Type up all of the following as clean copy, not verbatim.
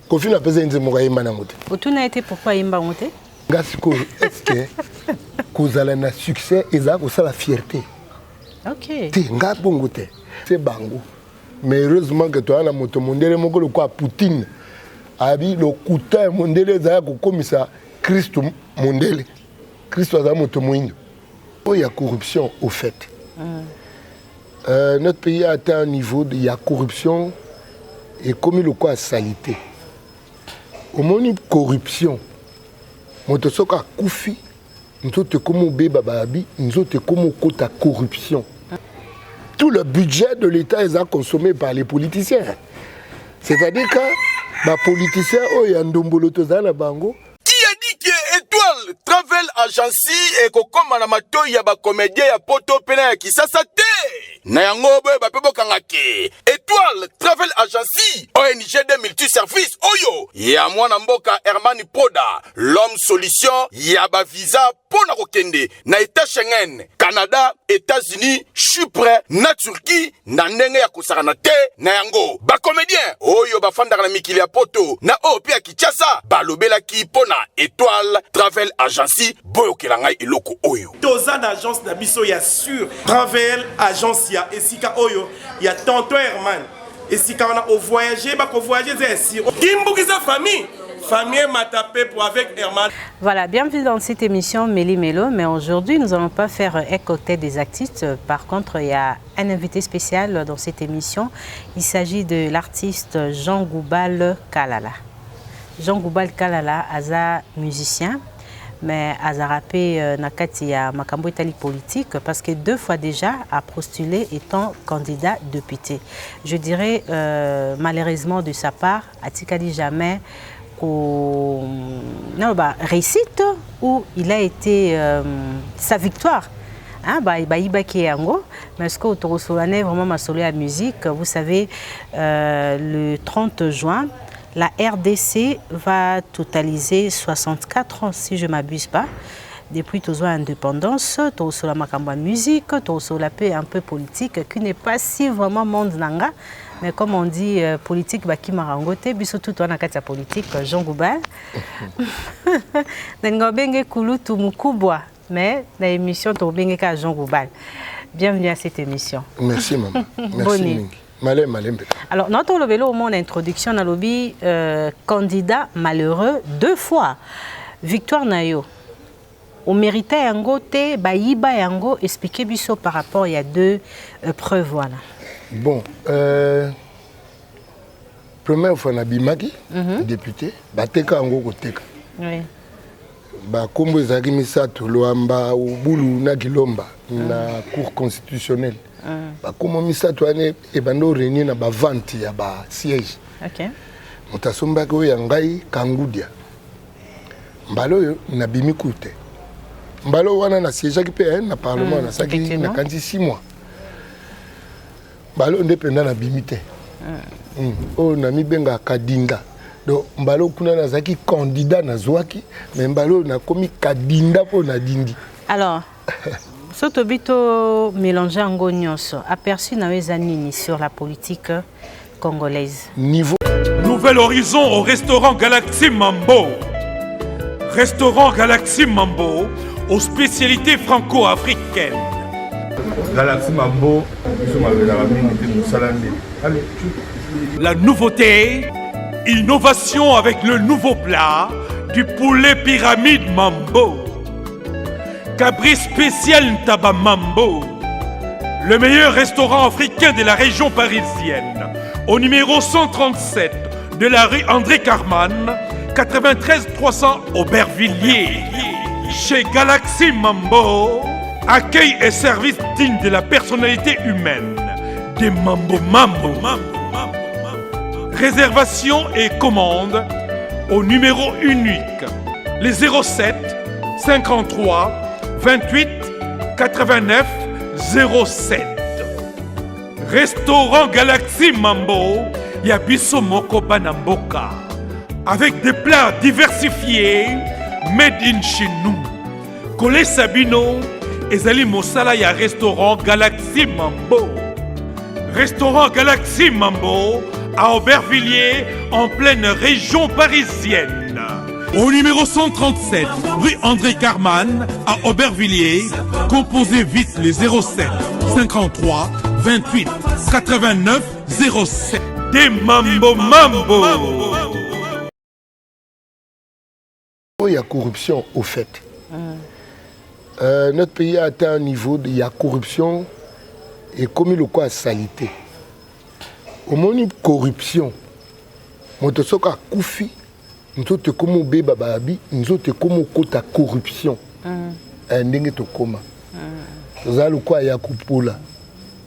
Kofi n'a pas été mouraï manamote. Tout n'a été pourquoi il m'a monté. Gasco, est-ce que vous avez un succès et ça, vous avez la fierté. Ok. C'est bango. Mais heureusement que toi, la moto mondiale, mon le quoi Poutine. Abi le couteau mondial, ça comme ça. Christ mondial. Christ a moto moindo. Il y a corruption au fait. Notre pays a atteint un niveau de il y a corruption et comme le quoi salité. Au moment de corruption, moto soka koufi, nous sommes comme bébé babi, nous sommes comme côté corruption. Tout le budget de l'État est consommé par les politiciens. C'est-à-dire que les politiciens, ils ont un bango. Qui a dit que Étoile Travel Agency et que comme na mato ya ba comédien ya poto pena ya kisasa te. Na yango boye ba pebo kangaki. Étoile Travel Agency ONG de multiservice oyo ya mwana mboka Hermani Poda l'homme solution ya ba visa pona kokende na État Schengen, Canada, États-Unis, Chypre, na Turquie, na ndenge ya kosakana te na yango. Ba comédien oyo ba fandaka na mikili ya poto na opi ya Kinshasa balobela ki pona Étoile Travel Agency boyo kelangai eloko oyo. Toza d'agence na biso ya sur Travel Agence ya esika oyo ya tonton Herman. Esika on a au voyager ba ko voyager ici. Kimbukiza famille. Famille m'a tapé pour avec Herman. Voilà, bienvenue dans cette émission Méli Mélo, mais aujourd'hui nous n'allons pas faire un cocktail des artistes. Par contre, il y a un invité spécial dans cette émission. Il s'agit de l'artiste Jean Goubal Kalala. Jean Goubal Kalala, asa musicien, mais asa rappé nakati ya makambo itali politique parce que 2 fois déjà a postulé étant candidat député. Je dirais malheureusement de sa part, a-t-il jamais réussite où il a été sa victoire. Hein, mais ce que vraiment ma solo à musique, vous savez, le 30 juin, la RDC va totaliser 64 ans, si je ne m'abuse pas. Depuis toujours indépendance, tout sur la macamba musique, tout sur la paix un peu politique, qui n'est pas si vraiment monde nanga. Mais comme on dit, politique, bah, qui m'a rangoté, biso tout en a politique, Jean Goubal. N'engobenge kulu tumukubwa, mais l'émission t'obenge ka Jean Goubal. Bienvenue à cette émission. Merci maman. Merci. Malé. Alors notre vélo, mon introduction à lobby, candidat malheureux 2 fois. Victoire Nayo. On méritait un goûter, baïba un go expliquer biso par rapport il y a 2 preuves voilà. Bon, première fois na bimaki député, bateka ngo koteka. Oui. Ba kombo ezaki misato loamba ubulu na kilomba na cour constitutionnelle. Ba kombo misato ane ebando réunir na ba vente ya ba siège. OK. Mutasomba ko ya ngai kangudia. Mbalo yo na bimikute. Mbalo wana na siège ki pe na parlement na saki na kanti 6 mois. Mbalo indépendant na bimité. Oh na mi benga kadinda. Donc mbalo kuna na zaki candidat na zwaki mais mbalo na komi kadinda po na dindi. Alors Sotobito mélanger ango nyonso aperçu na wezanini sur la politique congolaise. Niveau Nouvel horizon au restaurant Galaxy Mambo. Restaurant Galaxy Mambo aux spécialités franco-africaines. Galaxy Mambo, La nouveauté, innovation avec le nouveau plat du poulet pyramide Mambo. Cabri spécial Ntaba Mambo. Le meilleur restaurant africain de la région parisienne. Au numéro 137 de la rue André Carman, 93 300 Aubervilliers. Chez Galaxy Mambo, accueil et service digne de la personnalité humaine. Des Mambo. Réservation et commande au numéro unique, les 07 53 28 89 07. Restaurant Galaxy Mambo, Yabiso Moko Banamboka. Avec des plats diversifiés, made in chez nous. Colé Sabino, Ezali Mosala ya restaurant Galaxy Mambo. Restaurant Galaxy Mambo à Aubervilliers, en pleine région parisienne. Au numéro 137, rue André Carman, à Aubervilliers, composez vite les 07 53 28 89 07. Des Mambo Mambo. Il y a corruption au fait. Notre pays a atteint un niveau il y a corruption et comme le quoi salité. Au moins une corruption. Motosoka koufi, nous sommes comme au bababi, nous sommes comme au ta corruption. Ndenge to koma. Nous allons quoi ya kupola.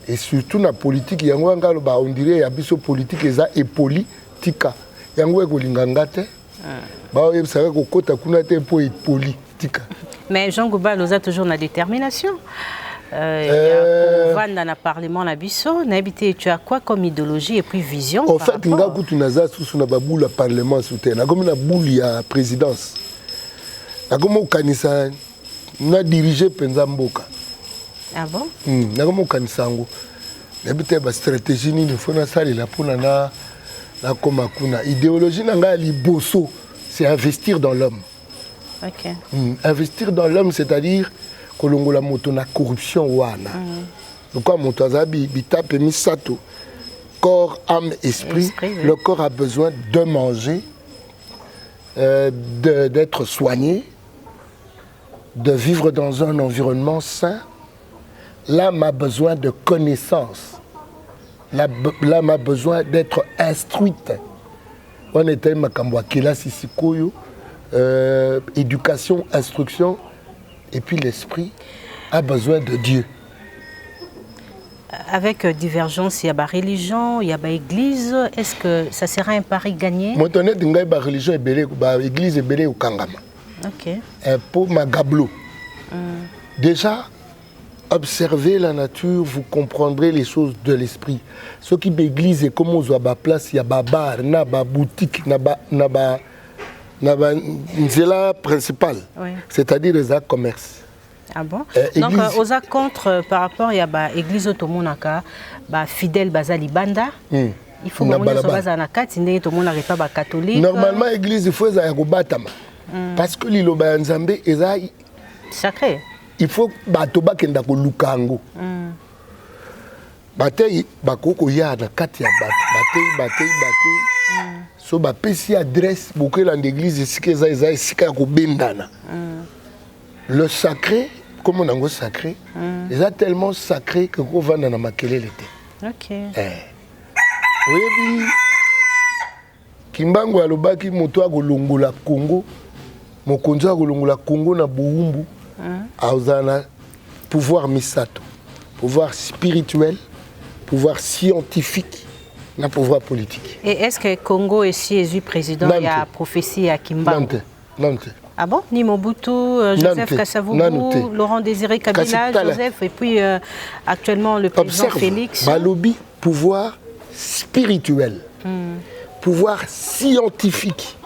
Et surtout la politique, il y a on dirait ya biso politique eza et politika. Yango ekolingangate. Ba yeb saka ko kota kuna te po politika. Mais Jean Goubal a toujours la détermination. Dans le Parlement, tu as quoi comme idéologie et puis vision? En fait, nous avons le Parlement soutenu. Nous avons une boule la présidence. Nous avons dirigé Penzamboka. Ah bon? Nous avons une stratégie. Nous avons une idéologie. C'est investir dans l'homme. Okay. Investir dans l'homme, c'est-à-dire kolongola moto na corruption wana. Donc moto azabi bitape misato. Corps, âme, esprit. Oui. Le corps a besoin de manger, d'être soigné, de vivre dans un environnement sain. L'âme a besoin de connaissances. L'âme a besoin d'être instruite. On était makambo akela sisikoyo. Éducation, instruction, et puis l'esprit a besoin de Dieu. Avec divergence, il y a la religion, il y a l'église. Est-ce que ça sera un pari gagné? Moi, je suis la religion et l'église est au Kangama. Ok. Pour ma gablo. Déjà, observez la nature, vous comprendrez les choses de l'esprit. Ce qui est l'église est comme on voit la place, il y a des bars, il y a des boutiques, il y a c'est la principale, oui. C'est-à-dire les actes commerce. Ah bon? Donc, aux actes contre, par rapport à l'église automonaka, fidèle bazali banda, il faut que les catholique. Normalement, l'église, il faut que batama. Parce que l'Iloba Nzambe est sacré. Il faut batoba kenda ko lukango. Batei bakoko ya na kati ya batei. So ba pesi adresse beaucoup dans l'église le sacré comme on a sacré est tellement sacré que ko vanda na makele l'été. OK. Oui, Kimbango alobaki moto akolongola Congo, mokonzi akolongola Congo na Buumbu. Auzana pouvoir misato, pouvoir spirituel, pouvoir scientifique. Un pouvoir politique. Et est-ce que Congo est Jésus président? Il y a prophétie à Kimbangu. Non. Ah bon? Ni Mobutu, Joseph Kasavubu, Laurent Désiré Kabila, Joseph, et puis actuellement le président Félix. Balobi, pouvoir spirituel, pouvoir scientifique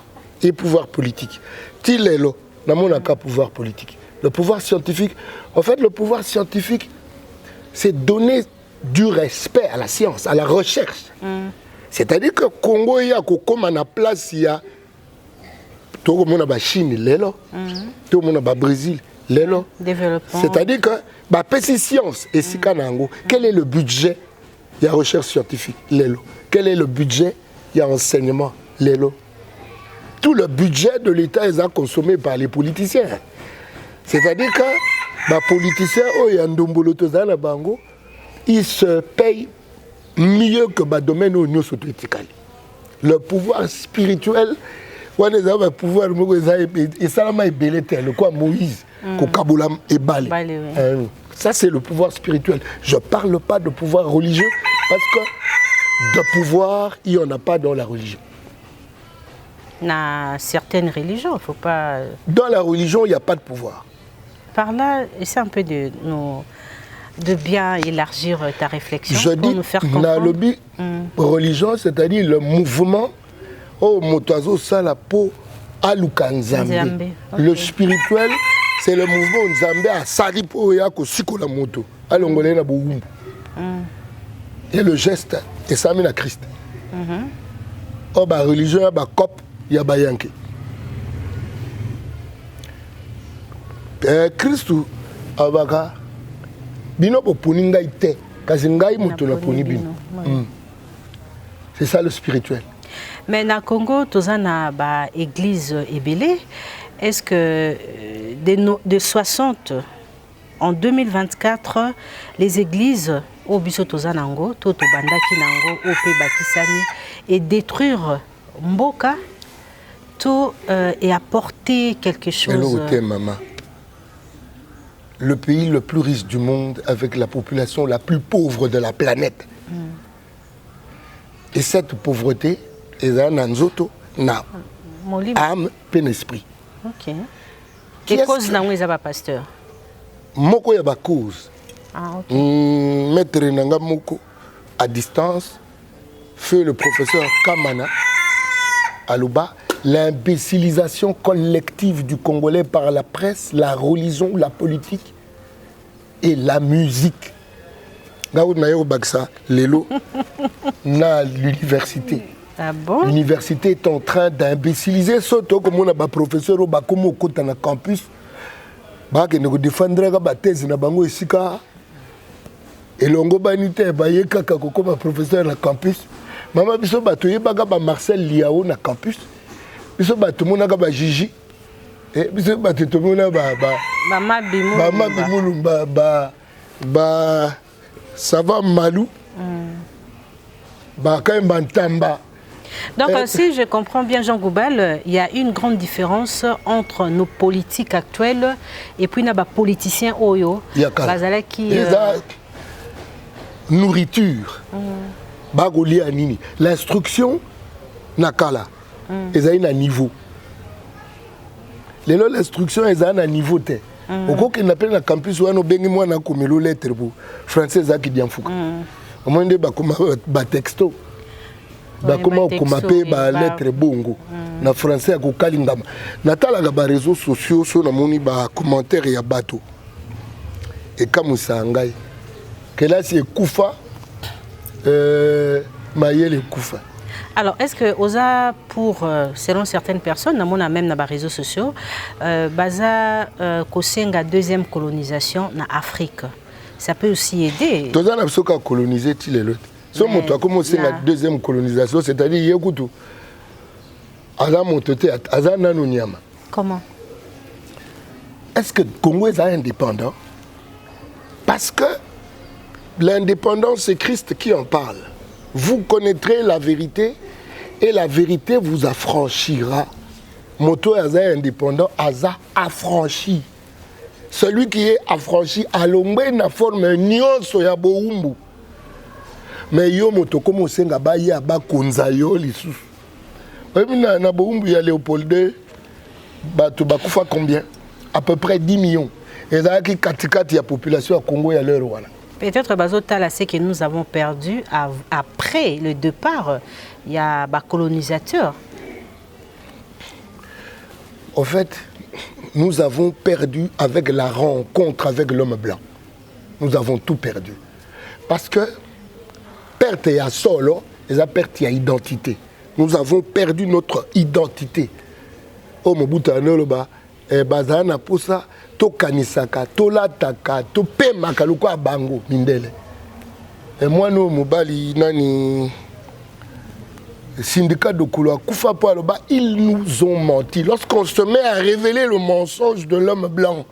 et pouvoir politique. Tilelo, n'a mon cas pouvoir politique. Le pouvoir scientifique, en fait, le pouvoir scientifique, c'est donner du respect à la science, à la recherche. C'est-à-dire que Congo, il y a comme à place, il y a tout le monde a Chine, tout le monde a Brésil, c'est-à-dire que la science et quel est le budget? Il y a recherche scientifique, quel est le budget? Il y a enseignement, tout le budget de l'État est consommé par les politiciens. C'est-à-dire que les politiciens, ils se payent mieux que le domaine où nous sommes. Le pouvoir spirituel, le pouvoir et ça m'a ébélé le quoi Moïse, Kokabulam et Balé. Ça c'est le pouvoir spirituel. Je ne parle pas de pouvoir religieux parce que de pouvoir, il n'y en a pas dans la religion. Dans certaines religions, il ne faut pas... Dans la religion, il n'y a pas de pouvoir. Par là, essaie un peu de bien élargir ta réflexion. Je dis, nous faire comprendre. Religion, c'est-à-dire le mouvement, Motazo Salapo Alukanzambe. Le spirituel, c'est le mouvement Nzambe à Salipo Yako Sikola Moto. Et le geste, et ça amène à Christ. Oh, bah, religion, bah, cop, il y a bayanke. Christou, abaka, bino po puninga ite, kazingai muto na puni bino. C'est ça le spirituel. Mais na Congo, tozana ba église ebele. Est-ce que de 60 en 2024, les églises au biso tozanango, toto bandaki nango, ope bakisani, et détruire mboka, tout et apporter quelque chose. Hello, maman. Le pays le plus riche du monde avec la population la plus pauvre de la planète. Et cette pauvreté, est dans nzoto, na âme, peine esprit. Ok. Et cause n'a pas pasteur. Moko ya ba cause. Ah, ok. Maître Nanga Moko, à distance, fait le professeur Kamana, Alouba, l'imbécilisation collective du Congolais par la presse, la religion, la politique et la musique. Gaoud Nayo Baksa, Lelo, na l'université. Ah bon? L'université est en train d'imbéciliser Soto, comme on a un professeur au Bakomo dans le campus. Bak ne défendra ba thèse na bango esika. Et longo banité ba yeka kako comme professeur na campus. Mama biso bato yebaka ba Marcel Liao na campus. Biso bato monaka ba Gigi. Et biso bato to mona ba Mama Bimou. ba ça va Malou. Ba quand Bantamba. Donc, si je comprends bien, Jean Goubal, il y a une grande différence entre nos politiques actuelles et puis nos politiciens Oyo. Bazala qui nourriture. Bagoli anini. L'instruction nakala. Ils ont un niveau. L'instruction est à un niveau. Au cas qu'on appelle le campus où on a bengi moi na komelo lettre pour français za ki dianfuka. Au moins de ba texto. Comment on ba lettre bongo na français ko kalingama natala ba réseaux sociaux so na moni ba commentaire ya bato et comme ça ngai que là c'est kufa mayele kufa. Alors, est-ce que Oza, pour, selon certaines personnes, on a même dans les réseaux sociaux, Baza Kosenga deuxième colonisation en Afrique, ça peut aussi aider. Tous les gens qui ont colonisé les autres. Si on a commencé la deuxième colonisation, c'est-à-dire que comment? Est-ce que le Congo est indépendant? Parce que l'indépendance, c'est Christ qui en parle. Vous connaîtrez la vérité et la vérité vous affranchira. Moto est indépendant, Aza affranchi. Celui qui est affranchi, a l'ombre na forme nion soya boumbu. Mais yo moto comme senga ba ya ba konza yo lisusu. Na boumbu ya Léopold II, bato bakufa combien? À peu près 10 millions. Et ça qui katikati ya population à Congo ya leur wana. Peut-être Bazotala, c'est que nous avons perdu après le départ, il y a des colonisateurs. En fait, nous avons perdu avec la rencontre avec l'homme blanc. Nous avons tout perdu. Parce que perte ya solo, et ça perte ya identité. Nous avons perdu notre identité. Oh mon bout à noloba, bazana pour ça. To kanisaka, to lataka, to pemaka loko bango mindele. Et moi no mobali nani syndicat de Kouloa Koufa Paloba, ils nous ont menti. Lorsqu'on se met à révéler le mensonge de l'homme blanc,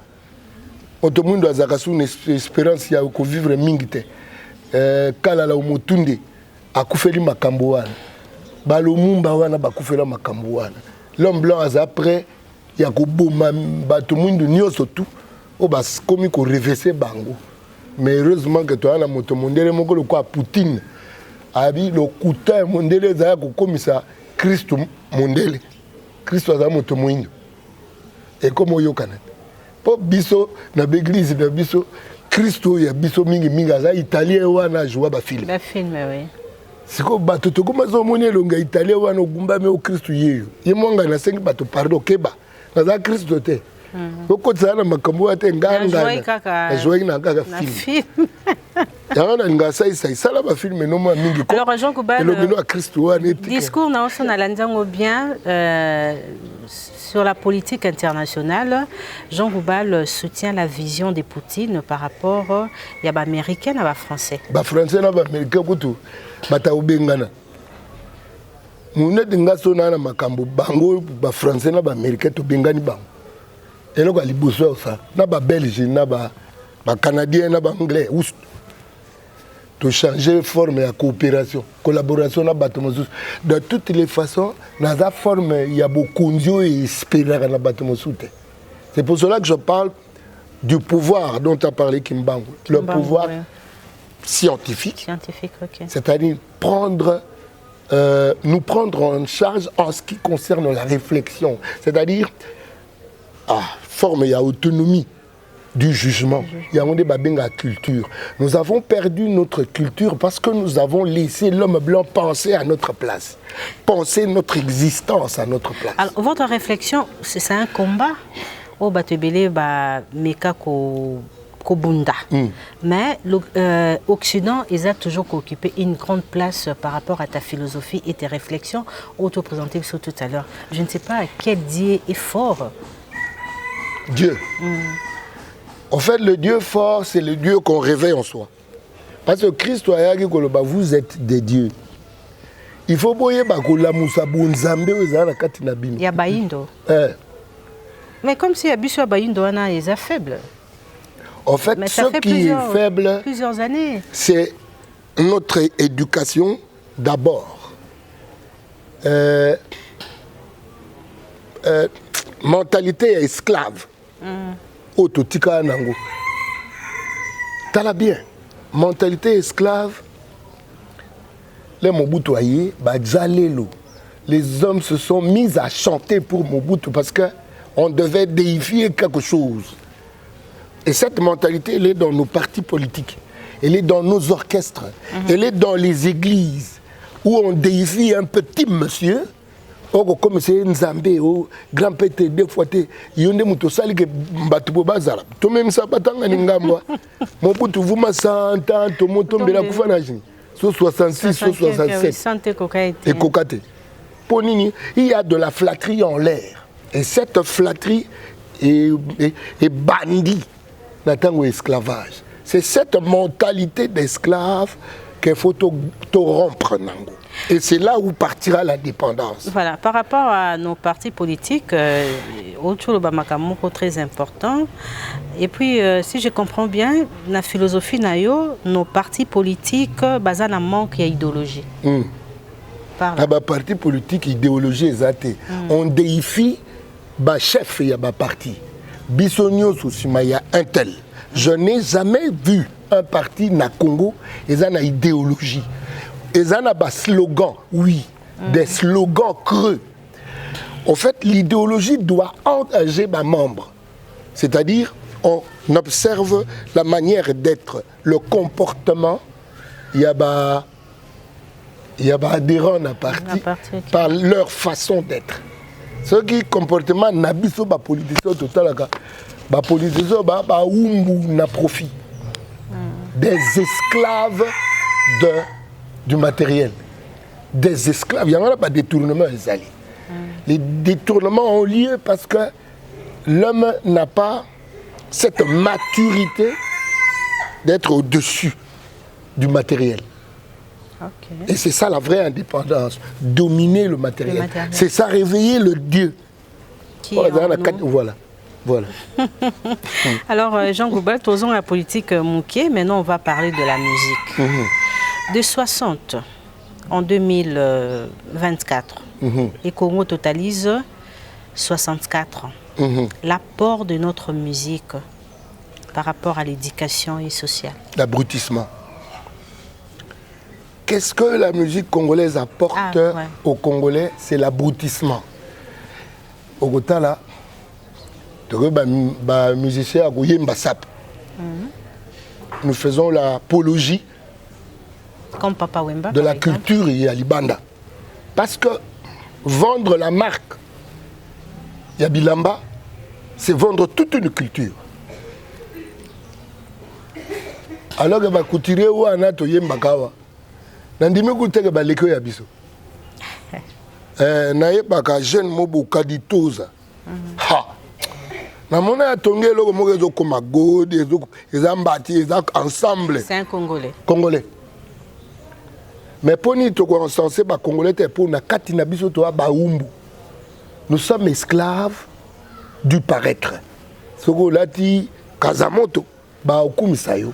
on te monde doit avoir une espérance ya ko vivre mingite. Kala la motunde akufeli makambo wana. Balo mumba wana bakufela makambo wana. L'homme blanc a après il y a tout le monde qui surtout comme qu'on réversait bango. Mais heureusement que toi, la moto mondele moko le quoi Poutine. Abi le couteau mondele za comme ça Christ mondele. Christ a moto moindo. Et comme yo kana. Po biso na l'église na biso Christo ya biso mingi mingi za italien wana joua ba film. Ba film oui. Siko bato to comme zo monye longa italien wana gumba me o Christ yeyo. Yemonga na sengi bato pardon keba. Naza Christ te. Oko tsana makambo ate nganga. Na joie na kaka film. Alors, Jean Goubal, discours bien sur la politique internationale. Jean Goubal soutient la vision de Poutine par rapport à l'américain et à français. Français et américain, nous sommes makambo bango ba français na ba américain to bengani bango eloko liboso ça na ba belge na ba canadien na ba anglais to changer forme de coopération collaboration na bato mosusu de toutes les façons na za forme ya bokundio et espérer na bato mosusu. C'est pour cela que je parle du pouvoir dont a parlé Kimbangu, le pouvoir scientifique, okay. C'est-à-dire nous prendre en charge en ce qui concerne la réflexion, c'est-à-dire forme et autonomie du jugement. Il y a une culture. Nous avons perdu notre culture parce que nous avons laissé l'homme blanc penser à notre place, penser notre existence à notre place. Alors, votre réflexion, c'est un combat au Batebele Meka Kobunda. Mais l'Occident, ils ont toujours occupé une grande place par rapport à ta philosophie et tes réflexions auto-présentées tout à l'heure. Je ne sais pas quel Dieu est fort. Dieu. En fait, le Dieu fort, c'est le Dieu qu'on réveille en soi. Parce que Christ, vous êtes des dieux. Il faut boyer la moussa bonzambe la katinabino. Il y a Baïndo. Mais comme si Abisso Baïndo est faible. En fait, ce qui est faible, plusieurs années, c'est notre éducation d'abord. Mentalité esclave. Ototika nango. T'as bien. Mentalité esclave. Les Mobutu les hommes se sont mis à chanter pour Mobutu parce qu'on devait déifier quelque chose. Et cette mentalité, elle est dans nos partis politiques, elle est dans nos orchestres, elle est dans les églises où on déifie un petit monsieur. Comme c'est Nzambe, grand-père, deux fois, il y a des gens qui ont bazar. Tout même ça, Mobutu, vous m'avez 100 ans, tout le monde tombe là pour faire 66, 67. Et Kokate. Pour Nini, il y a de la flatterie en l'air. Et cette flatterie est bandie dans l'esclavage. C'est cette mentalité d'esclave qu'il faut rompre. Et c'est là où partira la dépendance. Voilà, par rapport à nos partis politiques, autour de très important. Et puis, si je comprends bien, la philosophie, nos partis politiques, basés sur manque d'idéologie. Les partis politiques, idéologie exacte. On déifie le chef de la parti. Bissonio Soussima, il y a un tel. Je n'ai jamais vu un parti na Congo, ils ont une idéologie. Ils ont des slogans, oui, des slogans creux. En fait, l'idéologie doit engager les membres. C'est-à-dire, on observe la manière d'être, le comportement. Il y a des adhérents à la partie par leur façon d'être. Ce qui comportement n'a pas de politicien total. Les politiciens ont profit. Des esclaves du matériel. Des esclaves. Il n'y a pas de détournement. Les détournements ont lieu parce que l'homme n'a pas cette maturité d'être au-dessus du matériel. Et c'est ça la vraie indépendance, dominer le matériel. C'est ça réveiller le Dieu. Voilà. Alors Jean Goubal, tosons la politique Mouké, maintenant on va parler de la musique. De 60 en 2024, et Congo totalise 64 ans. L'apport de notre musique par rapport à l'éducation et sociale. L'abrutissement. Qu'est-ce que la musique congolaise apporte aux Congolais? C'est l'abrutissement. Au Gotala, musicien nous faisons l'apologie de la culture et à Libanda. Parce que vendre la marque Yabilamba, c'est vendre toute une culture. alors que ba couturier wana to yembaka wa nandimi kuteke ba leko ya biso na yebaka jeune mobo kaditoza ha na mona tonge loko moko ezo koma god ezo mbati ezo ensemble. C'est un Congolais. Mais pour nous, on censé ba Congolais pour na kati na biso to ba umbu. Nous sommes esclaves du paraître. Soko lati Kazamoto ba okumisa yo.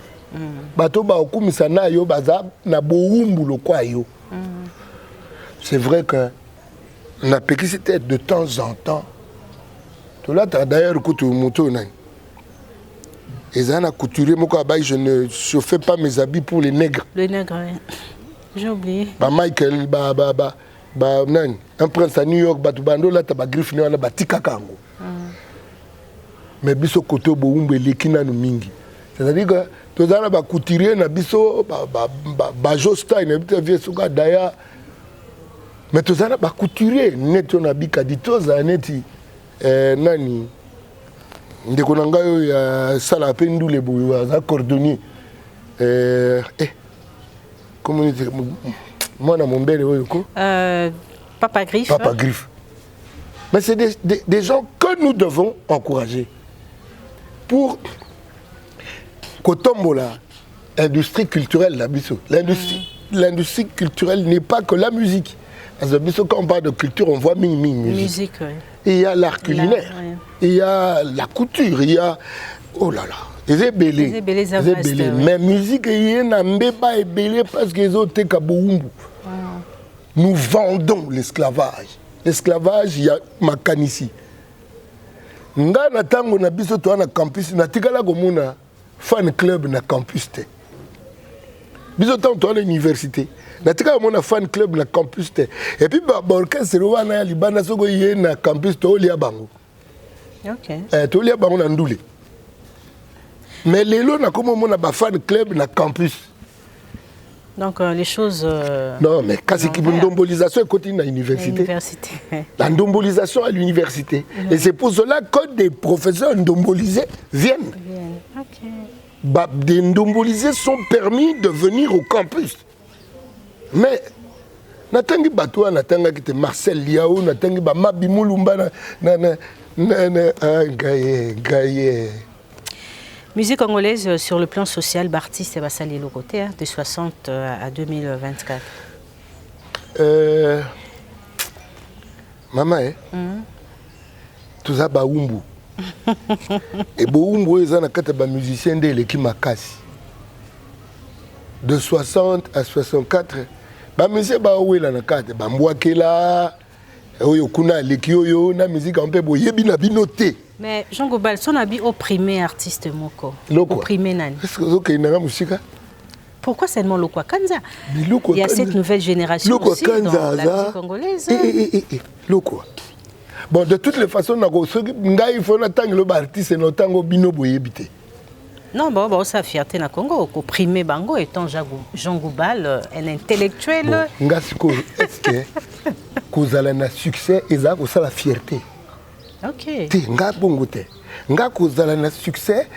Bato ba okumisa na yo baza na bo umbu lokwa yo. C'est vrai que la péquicité de temps en temps. Tout là d'ailleurs kutu moto nani. Couturier, je ne chauffais pas mes habits pour les nègres. Le nègre, oui. J'ai oublié. Michael, un prince à New York, Batubando, là, tu as griffe, tu as tika kango. Mais biso côté boumbe lekina no mingi. C'est-à-dire que tu as couturier na biso Josta, na vie suka daya. Mais tu as couturier net on habika ditoza neti nani. Ndeko na ngayo ya sala pe ndule boyo za cordonnier comment dire moi na mombele oyo ko Papa Griffe. Papa Griffe. Mais c'est des gens que nous devons encourager pour kotombola industrie culturelle la biso. L'industrie culturelle n'est pas que la musique. Parce que biso quand on parle de culture on voit musique. Oui. Et il y a l'art culinaire, il y a la couture, il y a... Oh là là, ils sont belés. Mais musique, il y a un débat belé parce qu'ils ont été kaboumbu. Nous vendons l'esclavage. L'esclavage, il y a Makanici. Nga na tango na biso to na campus na tikala komona fan club na campus te. Biso to na université. Natika mon fan club na campus te. Et puis orchestre wana ya libana soko yé na campus to lia bango. OK. To lia bango na ndule. Mais lelo na comme mon ba fan club na campus. Donc les choses non mais kasi ki ndombolisation continue à l'université. La ndombolisation à l'université. Et c'est pour cela que des professeurs ndombolisés viennent. OK. Des ndombolisés sont permis de venir au campus. Mais natangi batwa natanga kite Marcel Liao natangi ba Mabimulumba na gaye. Musique congolaise sur le plan social, Bartiste va salir le côté de 60 à 2024. Maman tout ça ba umbu. Et bo umbu ezana kata ba musicien de l'équipe makasi. De 60 à 64 ba monsieur ba wela na kate ba mbwakela oyo kuna leki oyo na musique un peu boyebi na binoté. Mais Jean Gobal son habit opprimé artiste moko opprimé nani est-ce que OK na musika pourquoi seulement Lokwa Kanza il y a cette nouvelle génération aussi dans la musique congolaise Lokwa bon de toutes les façons na ko soki ngai faut na tango lo artiste no tango bino boyebité. Non, bon, sa fierté na Congo, opprimé bango étant Jean Goubal, un intellectuel. Ngasiko, est-ce que kozala na succès eza ko la fierté. OK. Te nga bongo te. Nga kozala na succès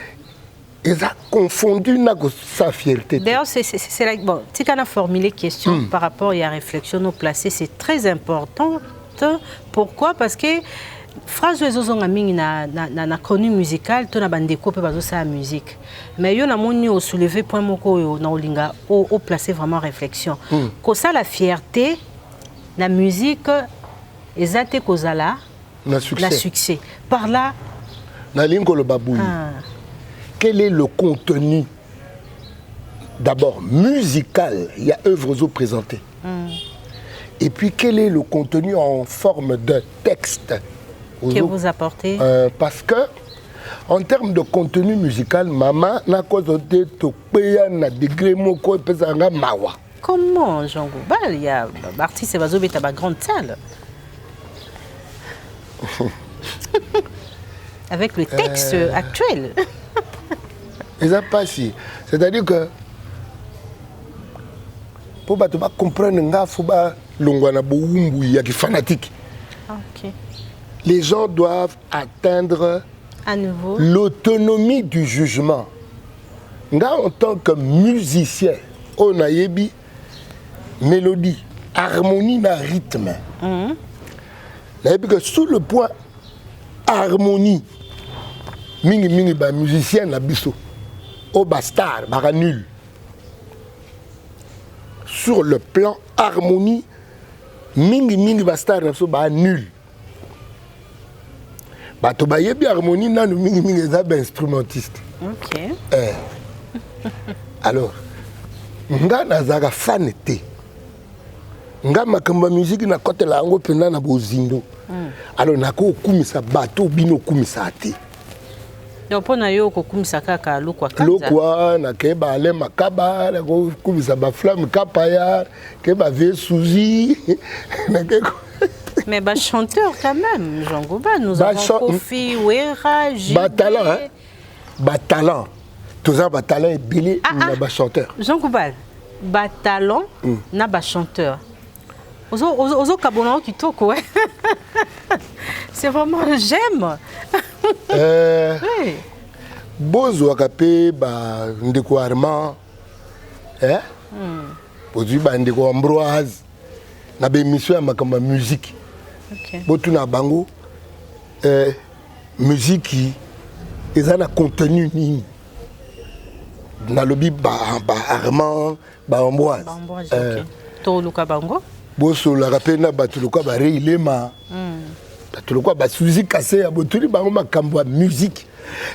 eza confondu na ko sa fierté. D'ailleurs c'est là bon, tu as formulé question par rapport à la réflexion nous placer, c'est très important. Pourquoi? Parce que phrase ezozonga mingi na connu musical to na bandeko pe bazo sa musique mais yo na moni au soulever point moko yo na olinga au placer vraiment réflexion ko ça la fierté na musique ezate kozala na succès par là na lingo le babouille quel est le contenu d'abord musical il y a œuvres au présenter et puis quel est le contenu en forme de texte que vous apportez parce que en termes de contenu musical maman na cause de topeya na degré moko pesanga mawa. Comment Jean Goubal il y a artiste bazobeta ba grande salle avec le texte actuel. Et ça passe, c'est-à-dire que pour comprendre nga faut ba longwana boumbu ya ki fanatique. OK. Les gens doivent atteindre à nouveau l'autonomie du jugement. Nga en tant que musicien, on a yebi mélodie, harmonie na rythme. Que sur le point harmonie, mingi ba musicien na biso, au bastard, ba nul. Sur le plan harmonie, mingi bastard na biso ba nul. Ba to ba yebi harmonie na mingi za ba instrumentiste. OK. Alors, nga nazaka fan te. Nga makamba musique na kote la yango pena na bozindo. Alors nako kumisa bato bino kumisa te. Donc pona yo ko kumisa kaka lokwa kanza. Lokwa na ke ba ale makaba na ko kumisa ba flamme kapaya ke ba ve souzi na ke. Mais bah chanteur quand même, Jean Gouba, nous avons Kofi Wera, Talent. Tout ça, talent est belé, na chanteur. Jean Gouba, talent, na chanteur. Ozo kabona qui toko, ouais. C'est vraiment j'aime. Oui. Bozo akapé ba ndeko Armand, hein? Bozo ba ndeko Ambroise, na be mission ya makamba musique. OK. Botu na bango musique ils ont un contenu nini. Na lobi ba Armand, ba Ambroise. OK. To luka bango. Boso la rappel na batuluka ba reilema. Batuluka ba suzi cassé ya botuli bango makambo musique.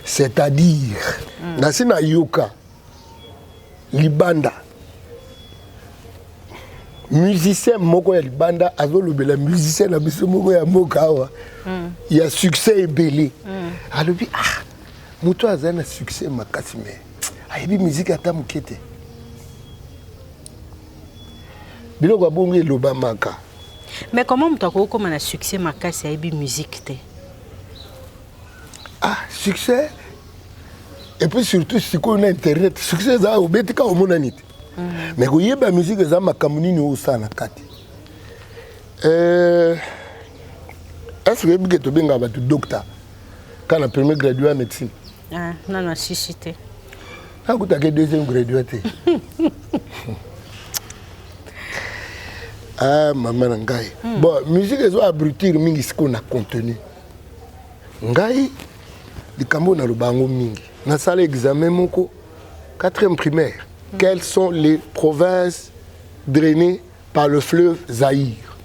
C'est-à-dire na sina yoka libanda. Musicien moko ya libanda azolobela musicien na biso moko ya mokawa. Il y a succès et belé. Alobi muto azana succès makasi mais ayebi musique ata mukete. Biloko bongo eloba maka. Mais comment muto akokoma na succès makasi ayebi musique te? Succès. Et puis surtout si on a internet, succès za obetika omona nit. Mais quand il y a la musique, ça m'a camouni au sana kati. Est-ce que tu es un docteur quand on a premier gradué en médecine? Non, non, si, si. Quand tu as deuxième gradué? Maman Ngai. Bon, musique, c'est abrutir mingi ce qu'on a contenu. Ngai, les Cameroun na lubango mingi. Na salle examen moko 4e primaire. Quelles sont les provinces drainées par le fleuve Zaïre?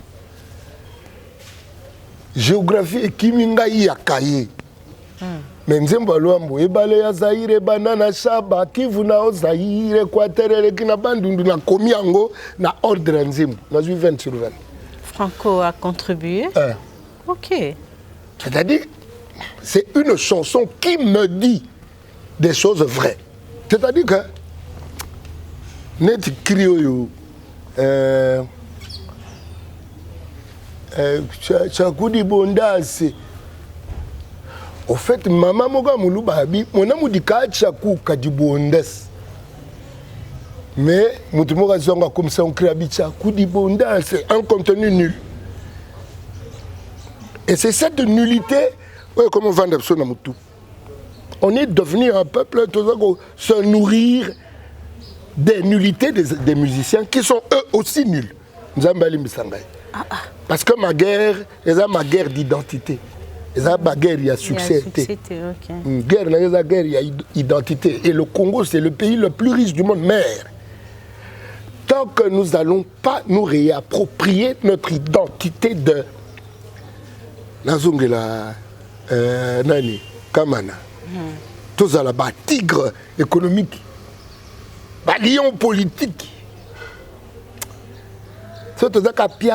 Géographie et Kimingaï Yakaye. Mais Nzembo Luambo, Ebale ya Zaïre, Banana Shaba, Kivuna o Zaïre, Quaterere, Kinabandundu, na Komiango, na ordre Nzembo. Na 20 sur 20. Franco a contribué. OK. C'est-à-dire, c'est une chanson qui me dit des choses vraies. C'est-à-dire que net crioyo Chakudi Bondase. Au fait, maman moga mulubabi, mon amour dit Chakou Kadibondas. Mais Moutumoga Zonga comme ça on crée Chakudi Bondase, un contenu nul. Et c'est cette nullité, comment vendre ça dans Moutou. On est devenu un peuple se nourrir des nullités des musiciens qui sont eux aussi nuls. Parce que ma guerre, c'est ma guerre d'identité. C'est ma guerre, il y a succès. Guerre, il y a identité. Et le Congo, c'est le pays le plus riche du monde. Mais tant que nous n'allons pas nous réapproprier notre identité de Nazongela Nani, Kamana, tous à la bas tigre économique. Lion politique. C'est tout ça qu'il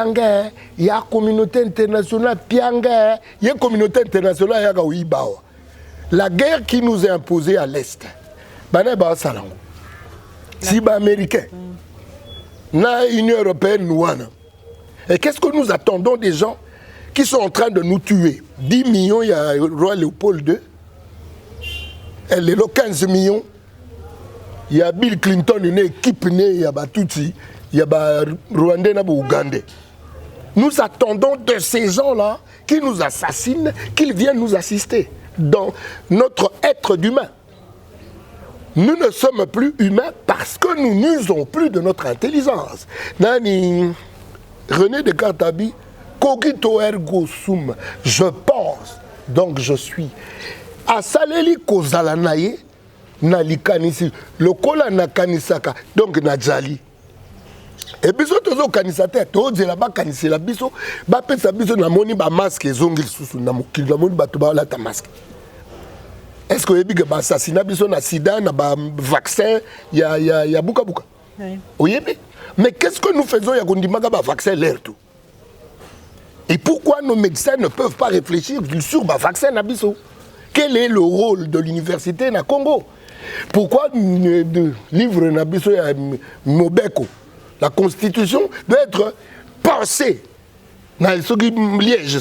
y a communauté internationale, il y a communauté internationale, la guerre qui nous est imposée à l'Est, si les Américains, l'Union européenne, nous. Et qu'est-ce que nous attendons des gens qui sont en train de nous tuer? 10 millions, il y a le roi Léopold II, et les 15 millions. Il y a Bill Clinton, une équipe née, il y a Tutsi, il y a Rwandais, il y a Ougandais. Nous attendons de ces gens-là qui nous assassinent, qu'ils viennent nous assister dans notre être d'humain. Nous ne sommes plus humains parce que nous n'usons plus de notre intelligence. Nani René Descartes a dit cogito ergo sum, je pense, donc je suis. Asaleli kozala naye na likanisi, lokola na kanisaka, donc na jali. Et biso tozo kanisate, tozo la ba kanisela biso, ba pesa biso na moni ba masque ezongil susu na mokili na moni bato ba la ta masque. Est-ce que yebi que ba assassinat biso na sida na ba vaccin ya buka buka? Oui. Oyebi? Mais qu'est-ce que nous faisons ya kondimaka ba vaccin l'air tout? Et pourquoi nos médecins ne peuvent pas réfléchir sur le vaccin Nabiso? Quel est le rôle de l'université na Congo? Pourquoi le livre Nabiso Mobeko, la constitution doit être pensée dans le liège?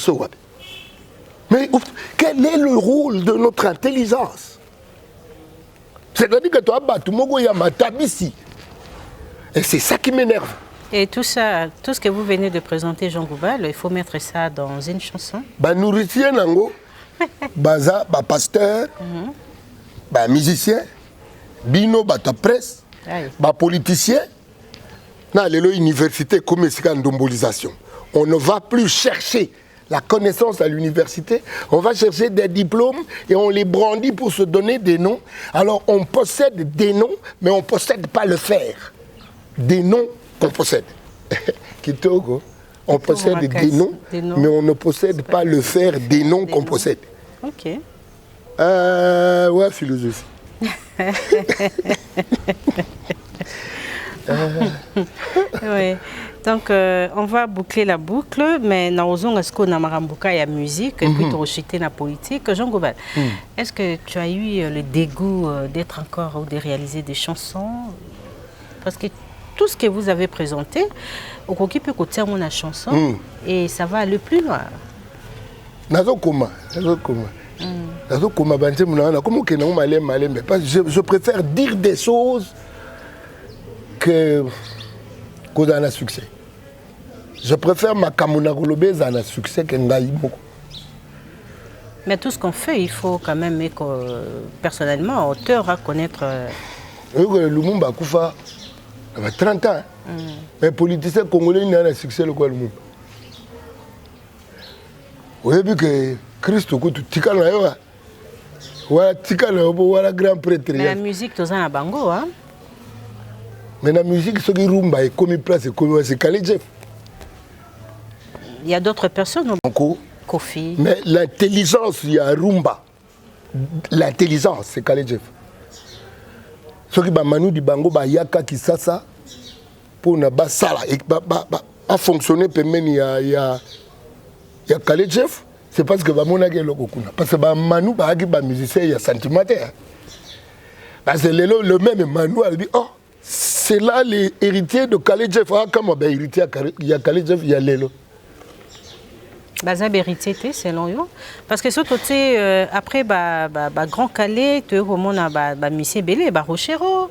Mais quel est le rôle de notre intelligence? C'est-à-dire que toi, tout le monde a matabisi. Et c'est ça qui m'énerve. Et tout ça, tout ce que vous venez de présenter, Jean Goubal, il faut mettre ça dans une chanson. Bah nourritier nango, baza, bah pasteur, bah musicien, bino bah ta presse, bah politicien, na lelo université comme ndombolisation. On ne va plus chercher la connaissance à l'université, on va chercher des diplômes et on les brandit pour se donner des noms. Alors on possède des noms, mais on ne possède pas le faire. Des noms qu'on possède. Kitogo, on possède des noms, mais on ne possède pas le faire des noms qu'on possède. Ok. Ouais, philosophie. Oui. Donc, on va boucler la boucle, mais nous avons Namarambuka et la musique, et puis tu as la politique. Jean Goubal, est-ce que tu as eu le dégoût d'être encore ou de réaliser des chansons? Parce que tout ce que vous avez présenté, au côté peut côté mon chanson et ça va aller plus loin. Je préfère dire des choses que qu'on a un succès. Je préfère ma Kamuna Golobé à un succès que Ngaïmoko. Mais tout ce qu'on fait, il faut quand même, personnellement, auteur à connaître. Lumumba Koufa, il a 30 ans. Mais politicien congolais, il a un succès le quoi Lumumba. Vous avez vu que Christ, tu as là, voilà, tu as là, voilà, grand prêtre. Mais la musique, tu as un bango, hein? Mais la musique, ce qui rumba est comme place, c'est Khaled Jeff. Il y a d'autres personnes. Kofi. Mais l'intelligence, il y a rumba. L'intelligence, c'est Khaled Jeff. Ce qui est Manu du Bango, il y a Kisasa pour ne pas ça a fonctionné. Il y a Khaled Jeff. C'est parce que mon agé le kokuna. Parce que Manu, il musicien, il y a sentimentaire. Parce que le même Manu a dit oh. C'est là l'héritier de Khaled Jeff. Ah, comment ben héritier, il y a Khaled Jeff, il y a Lelo. Bazab héritier, selon vous. Parce que ce côté, après, Grand Calais, tu as vraiment un monsieur Belé, Rochero.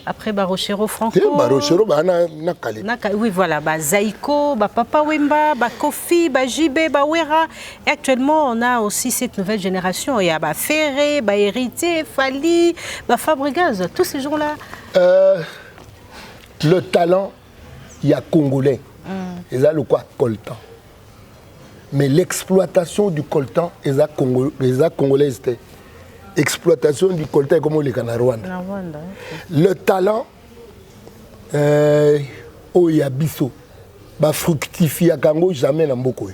Après, Rochero Franco. Rochero, na Calais. Oui, voilà. Zaïko, Papa Wemba, Kofi, Jibé, Wera. Et actuellement, on a aussi cette nouvelle génération. Il y a Ferré, Héritier, Fali, Fabregas, tous ces gens-là. Le talent, il y a Congolais. Et ça, le quoi coltan. Mais l'exploitation du coltan, il y a Congolais. Exploitation du coltan, comme on les Rwanda. Le talent, il y a Bisso. Il fructifie à Congo jamais dans beaucoup.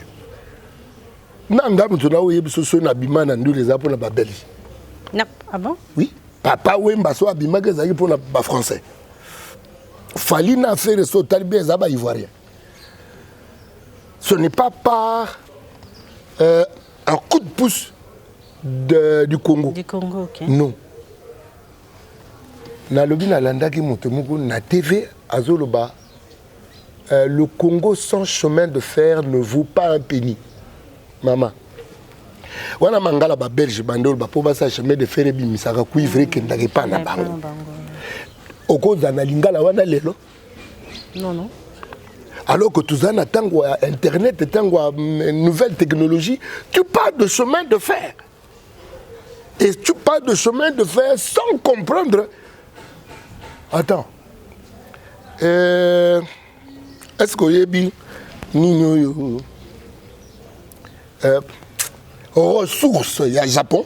Nanga, tu as vu ce na bima na ndou les apôtres na Belgique. Ah bon? Oui. Papa Wemba so abima que ça pour na français. Fali na faire so talibé ça ba ivoirien. Ce n'est pas par un coup de pouce du Congo. Du Congo, ok. Non. Na lobi na landa ki motemuko na TV azoloba le Congo sans chemin de fer ne vaut pas un penny. Maman. Wana mangala ba belge bandol ba po ba sa chemin de fer bi misaka kuivre ke ndake pa na bango. Okoza na lingala wana lelo. Non non. Alors que tout ça tango internet tango nouvelle technologie, tu parles de chemin de fer. Et tu pars de chemin de fer sans comprendre. Attends. Est-ce que yebi nino ressources il y a Japon,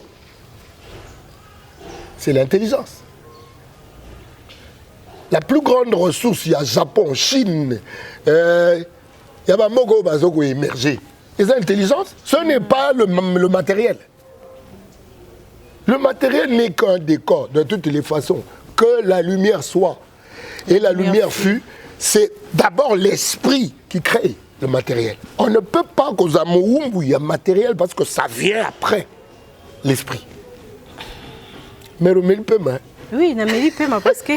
c'est l'intelligence. La plus grande ressource il y a Japon, Chine, il y a pas mogo bazoko émerger. Et l'intelligence, ce n'est pas le matériel. Le matériel n'est qu'un décor de toutes les façons. Que la lumière soit et la lumière fut, c'est d'abord l'esprit qui crée le matériel. On ne peut pas qu'aux amours où il y a matériel parce que ça vient après l'esprit. Mais le peut main. Oui, mais parce que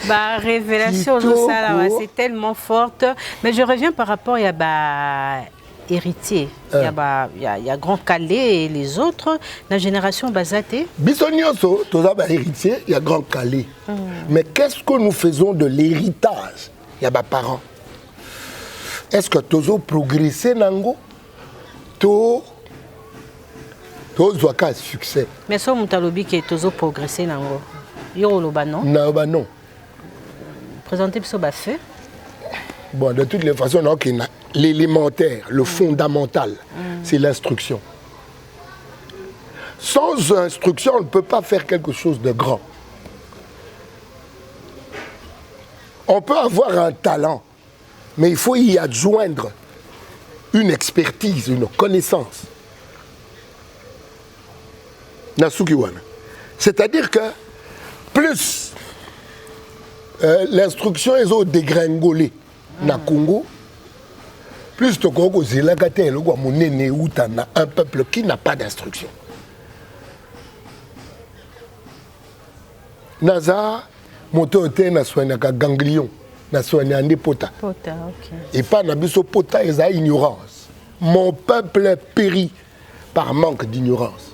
la révélation, c'est tellement forte. Mais je reviens par rapport à héritier. Il y a Grand Calais et les autres. La génération Bazaté. Bisonioso, tu as héritier, il y a Grand Calais. Mais qu'est-ce que nous faisons de l'héritage? Il y a des parents. Est-ce que tu as progressé, Nango? Tu as succès. Mais si tu as progressé, Nango, non. Présentez ce fait. Bon, de toutes les façons, l'élémentaire, le fondamental, c'est l'instruction. Sans instruction, on ne peut pas faire quelque chose de grand. On peut avoir un talent, mais il faut y adjoindre une expertise, une connaissance. C'est-à-dire que plus l'instruction est au dégringolé na Congo, plus tu as un peuple qui n'a pas d'instruction. Naza, moto te na soigné ka ganglion, na soigné ande pota. Pota, ok. Et pas na biso pota et ça ignorance. Mon peuple périt par manque d'ignorance.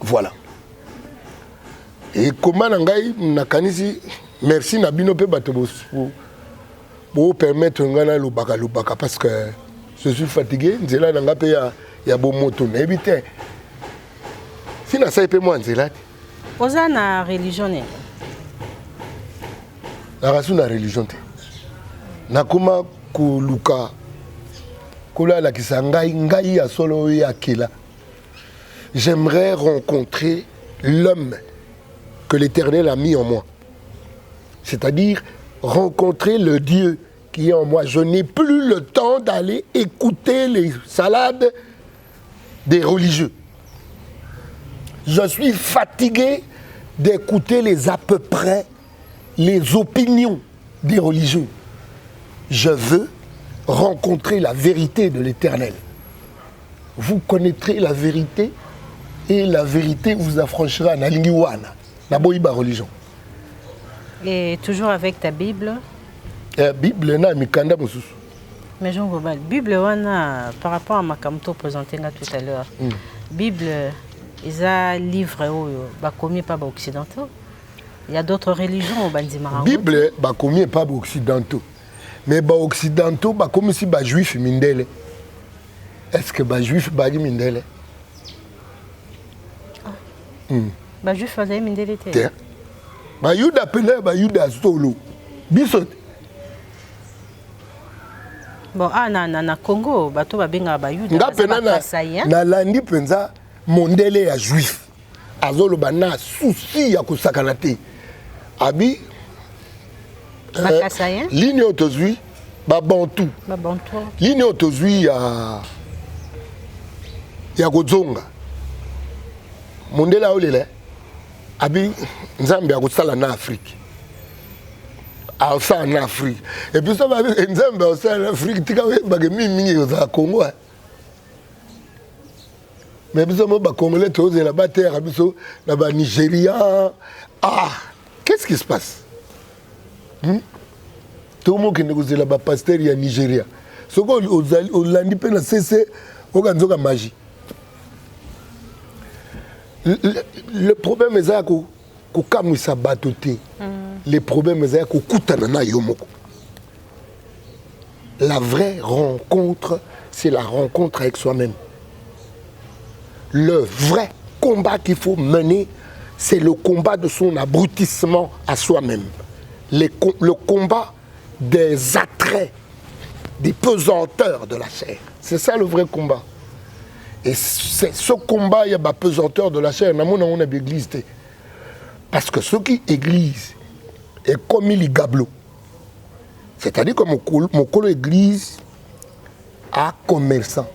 Voilà. Et comment nangai nakanisi merci na bino pe bato pour permettre ngana lubaka parce que je suis fatigué nzela nanga pe ya bo moto na ebite. Si na sai pe moi nzela. Oza na religion ne. La religion te. Nakuma kuluka kula la kisangai ngai ya solo ya kila. J'aimerais rencontrer l'homme que l'Éternel a mis en moi. C'est-à-dire rencontrer le Dieu qui est en moi. Je n'ai plus le temps d'aller écouter les salades des religieux. Je suis fatigué d'écouter les à peu près, les opinions des religieux. Je veux rencontrer la vérité de l'Éternel. Vous connaîtrez la vérité et la vérité vous affranchira na lingiwana, na boyiba religion. Et toujours avec ta Bible? Bible na mikanda mususu. Mais Jean Gobal, Bible wana par rapport à Makamto présenté tout à l'heure. Bible, ils a livre bakomi pas occidentaux. Il y a d'autres religions au Bandimara. Bible bakomi pas occidentaux. Mais ba occidentaux bakomi si ba juif mindele. Est-ce que ba juif ba mindele? Ba juif faisait mindele te. Ba yuda pele ba yuda solo. Bisot. Bon, na Congo, bato babenga ba yuda. Nga pena na landi penza mondele ya juif. Azolo bana souci ya kusakana te. Abi ligne autozui ba bantu. Ba bantu. Ligne autozui ya Godzonga. Mondela olele. Abi nzambe ya kusala na Afrique. En Afrique. Et puis ça va être nzambe en Afrique. Tika bage mingi au Congo. Mais puis ça va Congolais tous la terre abiso na ba Nigeria. Ah, qu'est-ce qui se passe? Tout le monde qui négocie là-bas pasteur ya Nigeria. Ce qu'on au landi pe na cessé au ganzoka magie. Le problème est ça que comme ça batoté. Le problème est que kutanana yomoko. La vraie rencontre, c'est la rencontre avec soi-même. Le vrai combat qu'il faut mener, c'est le combat de son abrutissement à soi-même. Le combat des attraits, des pesanteurs de la chair. C'est ça le vrai combat. Et c'est ce combat, il y a la pesanteur de la chair. On a l'église. Parce que ce qui église est comme il gablo. C'est-à-dire que mon colo église a commerçant.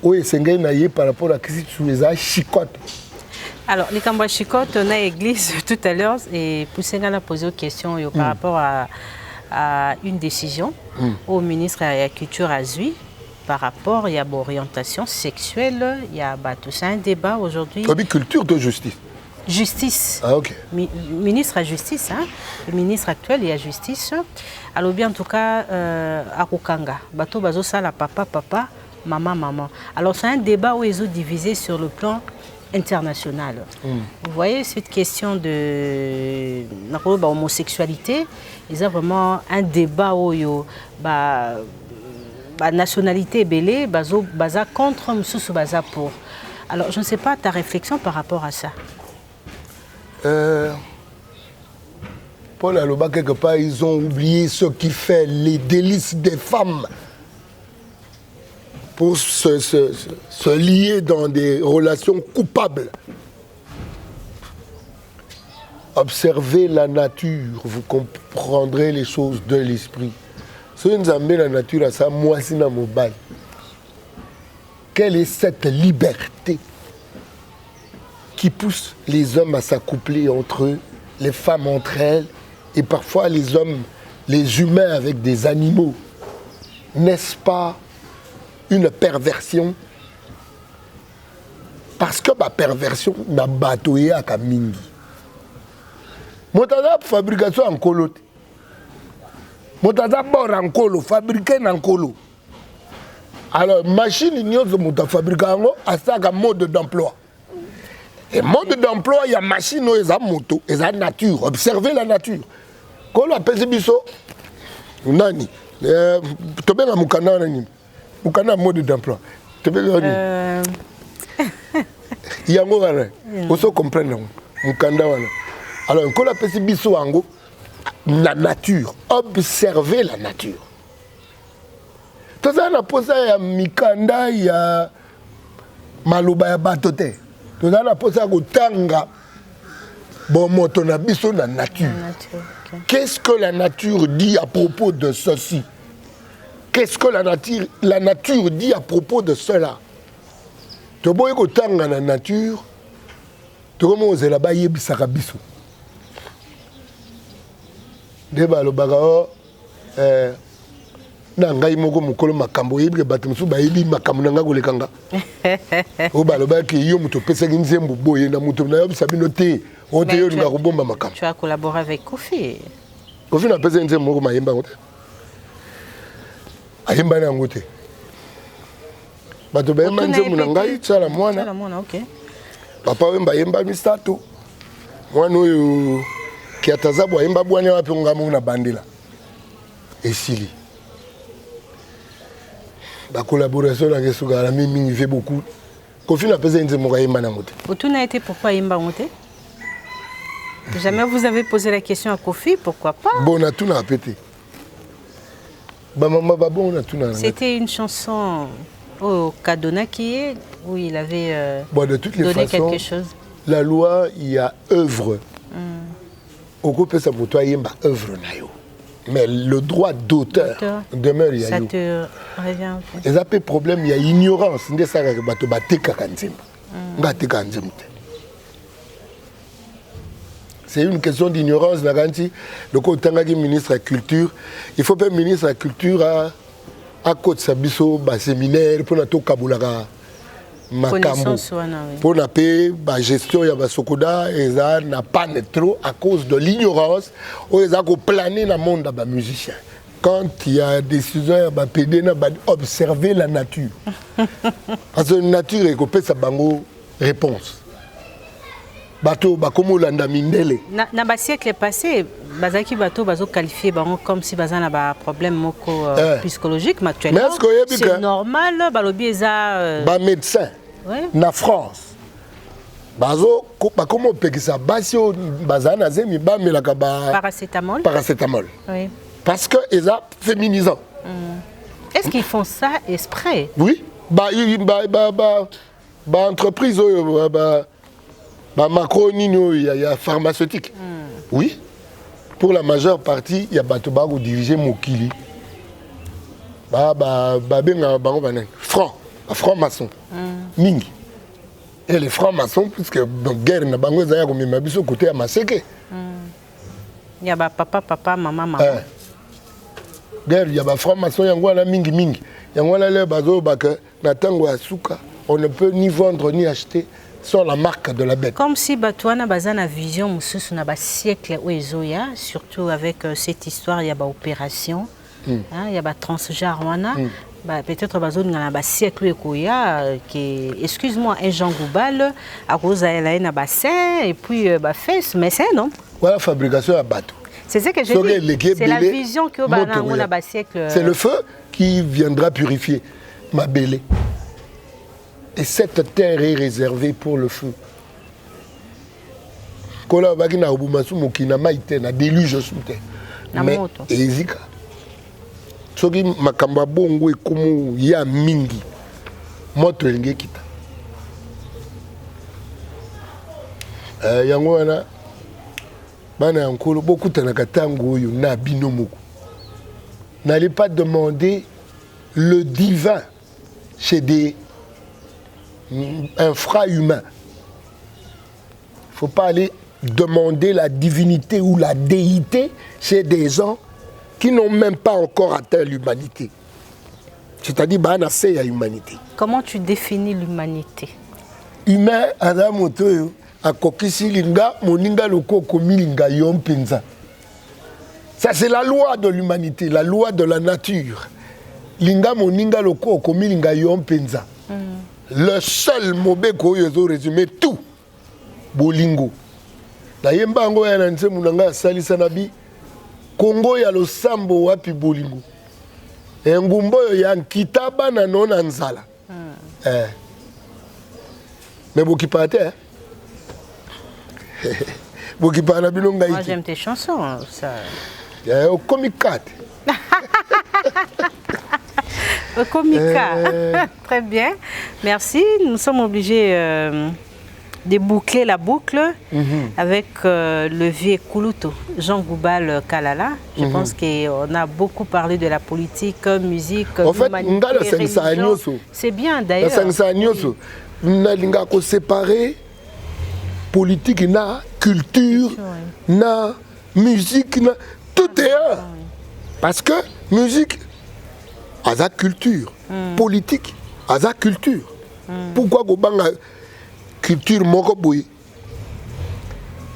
Oui, c'est un par rapport à ce que les chicotes. Alors, les Cambouis chicotes, on a l'église tout à l'heure et Poussenga a posé une question par rapport à une décision au ministre de la Culture à Zui par rapport à l'orientation sexuelle. Il y a c'est un débat aujourd'hui. Culture de justice. Justice. Ah, ok. Ministre à justice, hein? Le ministre actuel, il y a justice. Alors, bien en tout cas, à Rukanga, bateau bazo ça la papa, maman. Alors, c'est un débat où ils ont divisé sur le plan international. Vous voyez, cette question de homosexualité, ils ont vraiment un débat où nationalité belée, baza contre, moussou baza pour. Alors, je ne sais pas ta réflexion par rapport à ça. Paul Aloba, quelque part, ils ont oublié ce qui fait les délices des femmes pour se lier dans des relations coupables. Observez la nature, vous comprendrez les choses de l'esprit. Si vous avez la nature à ça, moi, c'est dans mon bail. Quelle est cette liberté qui pousse les hommes à s'accoupler entre eux, les femmes entre elles, et parfois les hommes, les humains avec des animaux? N'est-ce pas une perversion? Parce que ma perversion n'a batoué à Kamingi. Moi, j'ai fabrication en colo. Moi, j'ai bord en colo, fabriqué en colo. Alors, machine, il y a fabriqué à ça un mode d'emploi. Et mode d'emploi, il y a machine, il y a moto, il y a nature. Observez la nature. Quand on appelle biso, nani, tu bien à Moukana, Moukana mode d'emploi. Tu bien il y a un mot, on se comprend. Moukanda, alors quand on appelle biso, la nature. Observez la nature. Tout ça, on a posé à Mikanda, il y a Malouba, il y a Batote. Tout ça, on a posé à Tanga. Bon, on a vu sur la nature. Okay. Qu'est-ce que la nature dit à propos de ceci? Qu'est-ce que la nature dit à propos de cela? Tu vois que Tanga la nature, tu vois que là-bas, il y a Bisarabiso. Débat le bagao, nangai moko mukolo makambo yebi batumsu ba yebi makambo nanga kolekanga. O ba le ba ki yo muto pesa nzembo boye na muto na yo sabino te. O te yo nga kubomba makambo. Tu as collaboré avec Kofi. Kofi na pesa nzembo ko mayemba ngote. Ayemba na ngote. Bato ba yemba nzembo na ngai tsala mwana. Tsala mwana, OK. Papa wemba yemba mistato. Mwana oyo qui a tazabou a imba bouane wapi ngamu na bandela esili la collaboration la kesuka la mimi fait beaucoup Kofi na pesa nze moka yemba na ngote. Autour a été pourquoi yemba ngote? Jamais vous avez posé la question à Kofi, pourquoi pas? Bon, on a tout na pété. Ba maman ba bon on a tout na. C'était une chanson au Kadonaki où il avait bon, de toutes les donné façons, quelque chose. La loi, il y a œuvre. Au groupe, ça pour toi, il y a œuvre. Mais le droit d'auteur demeure. Ça te revient. Et ça peut problème, il y a ignorance. C'est une question d'ignorance. Le côté ministre de la Culture, il faut que le ministre de la Culture à côté de Sabiso, séminaire, pour notre Kaboulaga. Pour la paix, la gestion de Sokoda, ils n'ont pas trop à cause de l'ignorance. Ils ont plané dans le monde des musiciens. Quand il y a des décisions, ils ont observé la nature. Parce que la nature est coupée, ça bango réponse. Bateau, comme l'anda mindele. Dans le siècle passé, bazaki bateau bazo qualifié comme si bazan a problème psychologique, mais actuellement c'est normal. Balobi eza médecin. Ouais. Na France, bazo comment opekisa basi oyo bazala na zemi bamelaka paracétamol. Oui. Parce que eza féminisant. Est-ce qu'ils font ça exprès? Oui. Entreprise macro nino il y a pharmaceutique. Oui. Pour la majeure partie il y a batoba qui diriger mokili. Franc-maçon. Mingi. Et les francs-maçons, puisque dans la guerre, il y a des côté à Maseke. Il y a papa, maman. Guerre, il y a des francs-maçons, il y a mingi. Il y a des bazo on ne peut ni vendre ni acheter sans la marque de la bête. Comme si Batouana Bazana vision, na siècle surtout avec cette histoire, il y a des opérations, il y a des transgenres. Peut-être bazo na ba siècle ekoya que excuse-moi un Jean Goubal à cause elle na bassin et puis ba fesse mais c'est non voilà fabrication à bateau c'est ce que je dis c'est la vision que on a ba siècle c'est le feu qui viendra purifier ma belle et cette terre est réservée pour le feu kola baki na obumasu mokina maite na déluge soute mais ezika soki makamba bongo ekomo ya mingi moto elingi kita yango wana bana ya nkolo bokutanaka ntango oyo na bino moko n'allez pas demander le divin chez des infra-humains. Faut pas aller demander la divinité ou la déité chez des gens qui n'ont même pas encore atteint l'humanité. C'est-à-dire, c'est à l'humanité. Comment tu définis l'humanité? Humain, Adamoto, à Kokisi Linga, Moninga Loko Komilinga Yom Penza. Ça, c'est la loi de l'humanité, la loi de la nature. Linga Moninga Loko Komilinga Yom Penza. Le seul mobé qui a résumé tout, Bolingo. La Yembango Yananse Munanga Salisanabi. Congo ya lo sambo wapi bolingo engumbo ya nkitaba na nona nzala mais bokipate bokipana bilonga moi j'aime tes chansons ça au comicat au comica très bien merci nous sommes obligés de boucler la boucle avec le vieux Koulouto, Jean Goubal Kalala. Je pense qu'on a beaucoup parlé de la politique, musique, en fait, c'est bien d'ailleurs. On a séparé politique, na culture, na musique, na tout est un. Parce que musique a sa culture, politique a sa culture. Pourquoi Gobanga culture moko boy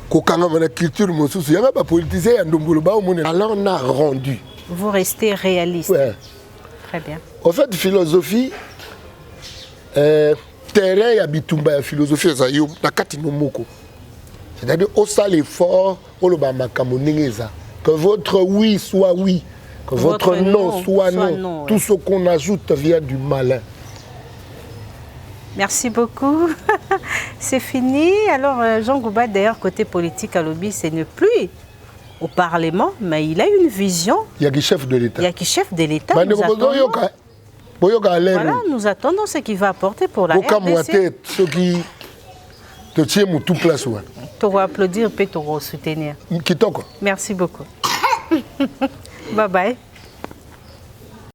kokanga mana culture mosusu yanga ba politicien ya ndombolo ba omone alors on a rendu vous restez réaliste. Ouais. Très bien. En fait philosophie terrain ya bitumba ya philosophie za yo na kati no moko c'est-à-dire au sale effort au lo ba makambo ningeza que votre oui soit oui que votre non soit non tout ce qu'on ajoute vient du malin. Merci beaucoup. C'est fini. Alors, Jean Goubal, d'ailleurs, côté politique à lobby, ce n'est plus au Parlement, mais il a une vision. Il y a qui chef de l'État. Il y a qui chef de l'État. Voilà, nous attendons ce qu'il va apporter pour la RDC. Tu vas applaudir et tu vas soutenir. Merci beaucoup. Bye bye.